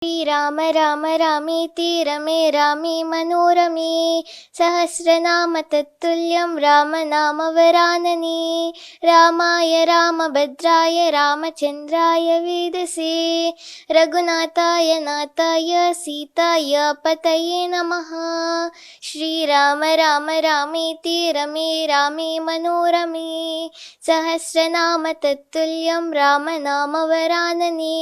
श्रीराम राम रामेति रमे रामे मनोरमे सहस्रनाम तत्तुल्यं रामनामवरानने रामाय रामभद्राय रामचन्द्राय वेदसे रघुनाथाय नाथाय सीताय पतये नमः। श्रीराम राम रामेति रमे रामे मनोरमे सहस्रनाम तत्तुल्यं रामनामवरानने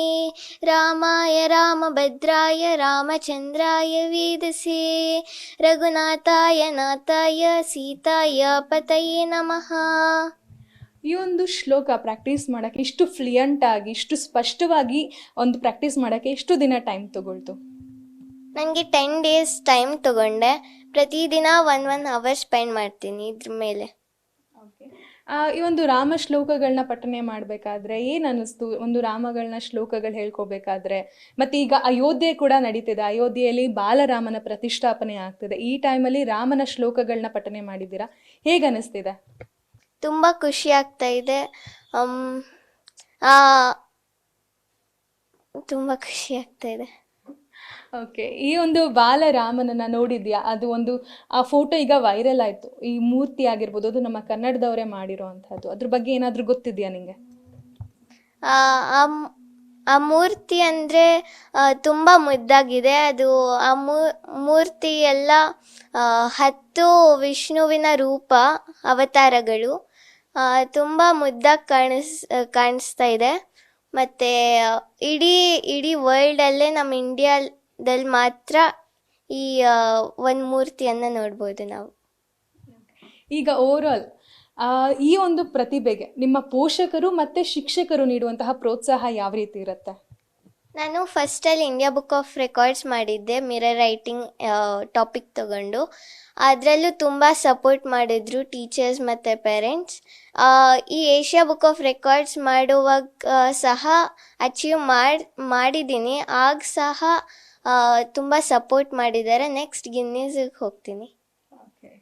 रामाय रामभद्राय रामचन्द्राय वेदसे रघुनाथाय नाथाय सीताय पतये नमः। ಈ ಒಂದು ಶ್ಲೋಕ ಪ್ರಾಕ್ಟೀಸ್ ಮಾಡೋಕ್ಕೆ ಇಷ್ಟು ಫ್ಲೂಯೆಂಟ್ ಆಗಿ ಇಷ್ಟು ಸ್ಪಷ್ಟವಾಗಿ ಒಂದು ಪ್ರಾಕ್ಟೀಸ್ ಮಾಡೋಕ್ಕೆ ಎಷ್ಟು ದಿನ ಟೈಮ್ ತಗೊಳ್ತು? ನನಗೆ 10 days ಟೈಮ್ ತಗೊಂಡೆ. ಪ್ರತಿದಿನ 1 ಅವರ್ ಸ್ಪೆಂಡ್ ಮಾಡ್ತೀನಿ ಇದ್ರ ಮೇಲೆ. ಓಕೆ, ಈ ಒಂದು ರಾಮ ಶ್ಲೋಕಗಳನ್ನ ಪಠನೆ ಮಾಡಬೇಕಾದ್ರೆ ಏನು ಅನ್ನಿಸ್ತು? ಒಂದು ರಾಮಗಳನ್ನ ಶ್ಲೋಕಗಳು ಹೇಳ್ಕೋಬೇಕಾದ್ರೆ, ಮತ್ತು ಈಗ ಅಯೋಧ್ಯೆ ಕೂಡ ನಡೀತಿದೆ, ಅಯೋಧ್ಯೆಯಲ್ಲಿ ಬಾಲರಾಮನ ಪ್ರತಿಷ್ಠಾಪನೆ ಆಗ್ತಿದೆ, ಈ ಟೈಮಲ್ಲಿ ರಾಮನ ಶ್ಲೋಕಗಳನ್ನ ಪಠನೆ ಮಾಡಿದ್ದೀರಾ, ಹೇಗೆ ಅನ್ನಿಸ್ತಿದೆ? ತುಂಬ ಖುಷಿ ಆಗ್ತಾ ಇದೆ. ತುಂಬ ಖುಷಿ ಆಗ್ತಾ ಇದೆ. ಓಕೆ, ಈ ಒಂದು ಬಾಲರಾಮನನ್ನು ನೋಡಿದ್ಯಾ? ಅದು ಒಂದು ಆ ಫೋಟೋ ಈಗ ವೈರಲ್ ಆಯಿತು. ಈ ಮೂರ್ತಿ ಆಗಿರ್ಬೋದು, ಅದು ನಮ್ಮ ಕನ್ನಡದವರೇ ಮಾಡಿರೋ ಅಂಥದ್ದು, ಅದ್ರ ಬಗ್ಗೆ ಏನಾದರೂ ಗೊತ್ತಿದೆಯಾ ನಿಮಗೆ? ಆ ಮೂರ್ತಿ ಅಂದರೆ ತುಂಬ ಮುದ್ದಾಗಿದೆ. ಅದು ಆ ಮೂರ್ತಿ ಎಲ್ಲ 10 ವಿಷ್ಣುವಿನ ರೂಪ ಅವತಾರಗಳು ತುಂಬ ಮುದ್ದಾಗಿ ಕಾಣಿಸ್ತಾ ಇದೆ. ಮತ್ತು ಇಡೀ ವರ್ಲ್ಡಲ್ಲೇ ನಮ್ಮ ಇಂಡಿಯಾದಲ್ಲಿ ಮಾತ್ರ ಈ ಒಂದು ಮೂರ್ತಿಯನ್ನು ನೋಡ್ಬೋದು ನಾವು. ಈಗ ಓವರಾಲ್ ಈ ಒಂದು ಪ್ರತಿಭೆಗೆ ನಿಮ್ಮ ಪೋಷಕರು ಮತ್ತು ಶಿಕ್ಷಕರು ನೀಡುವಂತಹ ಪ್ರೋತ್ಸಾಹ ಯಾವ ರೀತಿ ಇರುತ್ತೆ? ನಾನು ಫಸ್ಟಲ್ಲಿ ಇಂಡಿಯಾ ಬುಕ್ ಆಫ್ ರೆಕಾರ್ಡ್ಸ್ ಮಾಡಿದ್ದೆ, ಮಿರರ್ ರೈಟಿಂಗ್ ಟಾಪಿಕ್ ತಗೊಂಡು. ಅದರಲ್ಲೂ ತುಂಬ ಸಪೋರ್ಟ್ ಮಾಡಿದ್ರು ಟೀಚರ್ಸ್ ಮತ್ತು ಪೇರೆಂಟ್ಸ್. ಈ ಏಷ್ಯಾ ಬುಕ್ ಆಫ್ ರೆಕಾರ್ಡ್ಸ್ ಮಾಡುವಾಗ ಸಹ ಅಚೀವ್ ಮಾಡಿದ್ದೀನಿ. ಆಗ ಸಹ ತುಂಬ ಸಪೋರ್ಟ್ ಮಾಡಿದ್ದಾರೆ. ನೆಕ್ಸ್ಟ್ ಗಿನ್ನೀಸಿಗೆ ಹೋಗ್ತೀನಿ.